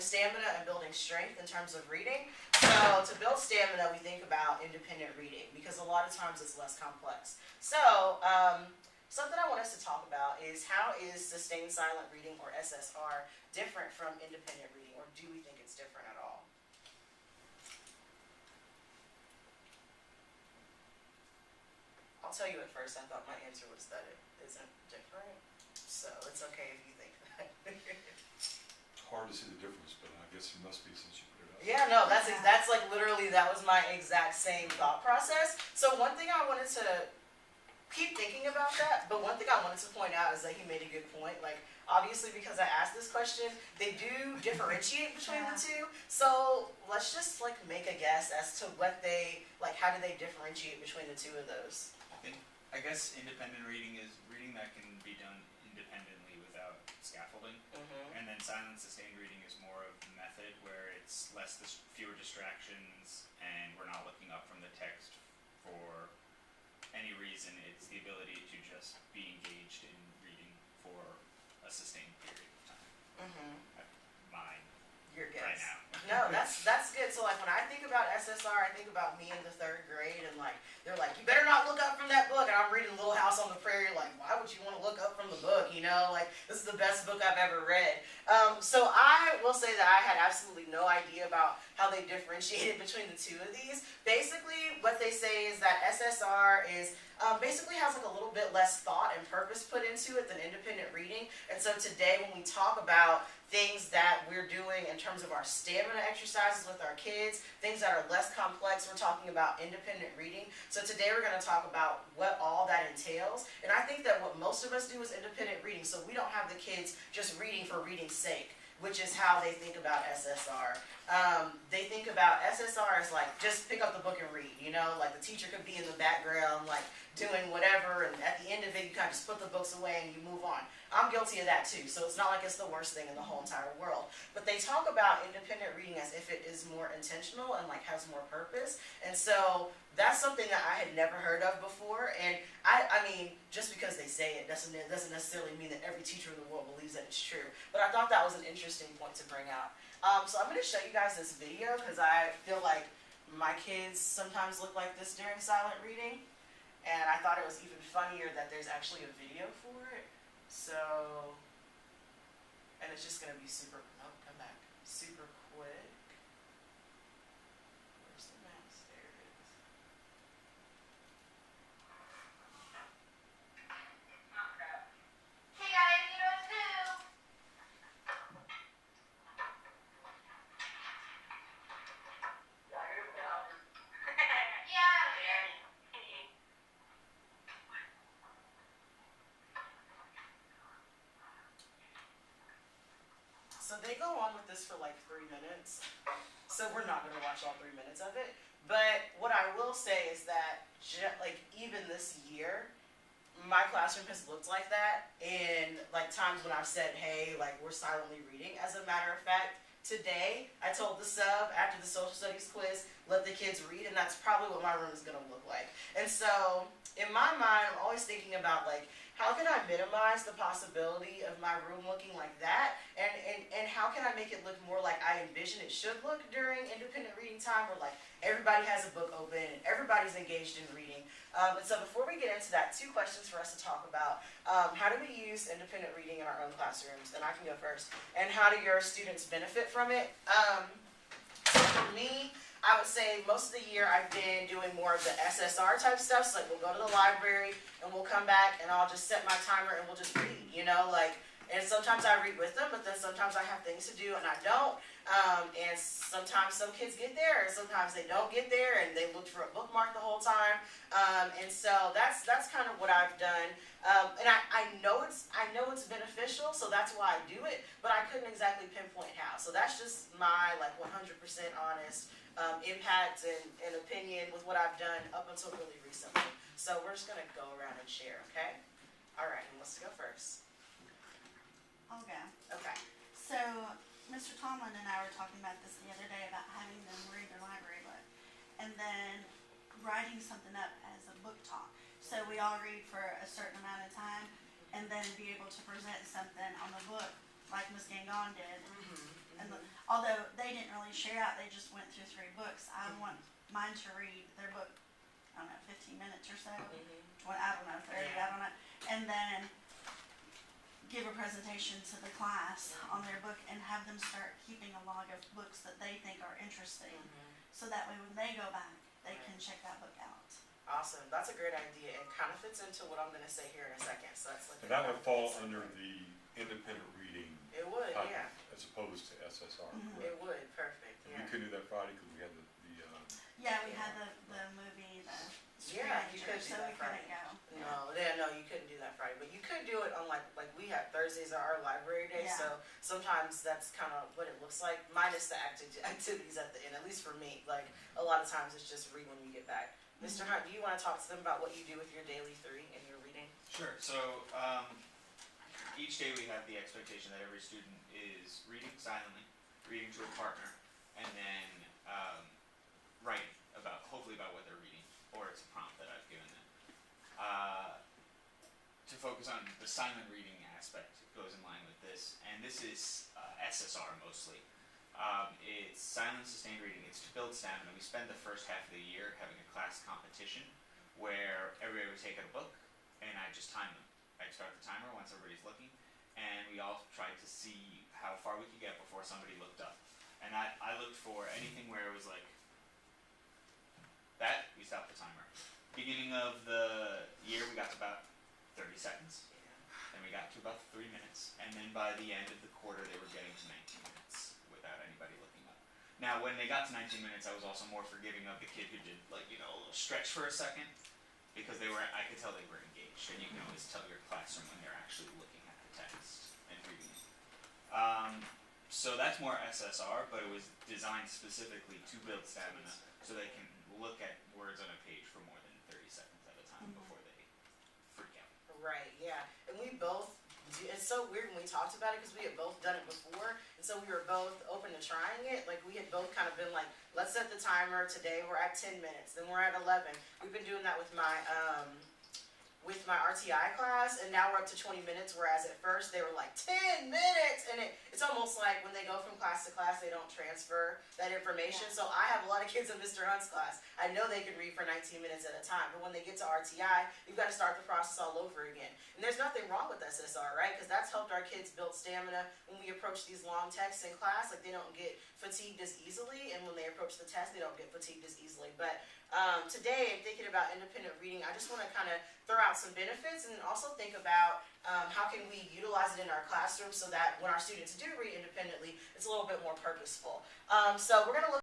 stamina and building strength in terms of reading. So to build stamina, we think about independent reading because a lot of times it's less complex. So something I want us to talk about is how is sustained silent reading, or SSR, different from independent reading, or do we think it's different at all? I'll tell you at first, I thought my answer was that it isn't different, so it's okay if you think that. Hard to see the difference, but I guess it must be since you put it up. Yeah, no, that's like literally, that was my exact same thought process. So one thing I wanted to keep thinking about that, but one thing I wanted to point out is that he made a good point. Like, obviously, because I asked this question, they do differentiate between the two. So let's just like make a guess as to what they, like, how do they differentiate between the two of those? I guess independent reading is reading that can be done independently without scaffolding. And then silent sustained reading is more of the method where it's fewer distractions and we're not looking up from the text for any reason. It's the ability to just be engaged in reading for a sustained period of time. Mine. Your guess. Right now. No, that's good. So like when I think about SSR, I think about me in the 3rd grade, and like they're like, you better not look up from that book, and I'm reading Little House on the Prairie. Like, why would you want to look up from the book? You know, like this is the best book I've ever read. So I will say that I had absolutely no idea about how they differentiated between the two of these. Basically, what they say is that SSR is basically has like a little bit less thought and purpose put into it than independent reading. And so today, when we talk about things that we're doing in terms of our stamina exercises with our kids, things that are less complex, we're talking about independent reading. So today we're going to talk about what all that entails. And I think that what most of us do is independent reading, so we don't have the kids just reading for reading's sake, which is how they think about SSR. They think about SSR as like, just pick up the book and read, you know, like the teacher could be in the background, like doing whatever, and at the end of it, you kind of just put the books away and you move on. I'm guilty of that too, so it's not like it's the worst thing in the whole entire world. But they talk about independent reading as if it is more intentional and like has more purpose. And so that's something that I had never heard of before. And I mean, just because they say it doesn't necessarily mean that every teacher in the world believes that it's true. But I thought that was an interesting point to bring out. So I'm going to show you guys this video because I feel like my kids sometimes look like this during silent reading. And I thought it was even funnier that there's actually a video for it. So, and it's just going to be super, oh, come back, super quick. Where's the mouse? There it is. Hey guys, you know what to do. So they go on with this for like 3 minutes. So we're not going to watch all 3 minutes of it. But what I will say is that like even this year, my classroom has looked like that in like times when I've said, hey, like we're silently reading. As a matter of fact, today I told the sub after the social studies quiz, let the kids read, and that's probably what my room is going to look like. And so in my mind, I'm always thinking about like, how can I minimize the possibility of my room looking like that? And how can I make it look more like I envision it should look during independent reading time, where like everybody has a book open and everybody's engaged in reading. And so before we get into that, 2 questions for us to talk about. How do we use independent reading in our own classrooms? And I can go first. And how do your students benefit from it? So for me, I would say most of the year I've been doing more of the SSR type stuff. So like we'll go to the library and we'll come back and I'll just set my timer and we'll just read, you know, like, and sometimes I read with them, but then sometimes I have things to do and I don't. And sometimes some kids get there and sometimes they don't get there and they look for a bookmark the whole time. And so that's kind of what I've done. And I know it's beneficial, so that's why I do it, but I couldn't exactly pinpoint how. So that's just my like 100% honest impact and opinion with what I've done up until really recently. So we're just going to go around and share, okay? All right, and let's go first. I'll go. Okay. So, Mr. Tomlin and I were talking about this the other day about having them read their library book and then writing something up as a book talk. So we all read for a certain amount of time and then be able to present something on the book like Ms. Gangon did. And all although they didn't really share out, they just went through 3 books. I want mine to read their book, I don't know, 15 minutes or so. I don't know, 30, I don't know. And then give a presentation to the class on their book and have them start keeping a log of books that they think are interesting. So that way when they go back, they can check that book out. Awesome, that's a great idea, and kind of fits into what I'm gonna say here in a second, so that's like. And that would fall under the independent reading It would, type, yeah, as opposed to SSR, Mhm. it correct? would, perfect, And we yeah. couldn't do that Friday because we had the Yeah, we had the movie, the Yeah, you screenager, could do so that we couldn't Friday. go. No, you couldn't do that Friday, but you could do it on like we have Thursdays are our library day, Yeah. so sometimes that's kind of what it looks like, minus the activities at the end, at least for me, like, a lot of times it's just read when you get back. Mr. Hunt, do you wanna talk to them about what you do with your daily 3 and your reading? Sure. So each day we have the expectation that every student is reading silently, reading to a partner, and then writing hopefully about what they're reading, or it's a prompt that I've given them. To focus on the silent reading aspect goes in line with this, and this is SSR mostly. It's silent sustained reading. It's to build stamina. We spend the first half of the year having a class competition where everybody would take out a book, and I just time them. I'd start the timer once everybody's looking, and we all tried to see how far we could get before somebody looked up. And I looked for anything where it was like that, we stopped the timer. Beginning of the year, we got to about 30 seconds. Then we got to about 3 minutes. And then by the end of the quarter, they were getting to 19 minutes without anybody looking up. Now, when they got to 19 minutes, I was also more forgiving of the kid who did, like, a little stretch for a second. Because I could tell they were engaged. And you can always tell your classroom when they're actually looking at the text and reading it. So that's more SSR, but it was designed specifically to build stamina so they can look at words on a page for more than 30 seconds at a time before they freak out. Right, yeah, and we both, it's so weird when we talked about it, because we had both done it before, and so we were both open to trying it, like, we had both kind of been like, let's set the timer, today we're at 10 minutes, then we're at 11, we've been doing that with my RTI class, and now we're up to 20 minutes, whereas at first they were like 10 minutes, and it's almost like when they go from class to class, they don't transfer that information. Yeah. So I have a lot of kids in Mr. Hunt's class. I know they can read for 19 minutes at a time, but when they get to RTI, you've got to start the process all over again. And there's nothing wrong with SSR, right? Because that's helped our kids build stamina when we approach these long texts in class. Like, they don't get fatigued as easily, and when they approach the test, they don't get fatigued as easily. But today, in thinking about independent reading, I just want to kind of throw out some benefits and also think about how can we utilize it in our classroom so that when our students do read independently, it's a little bit more purposeful. So we're going to look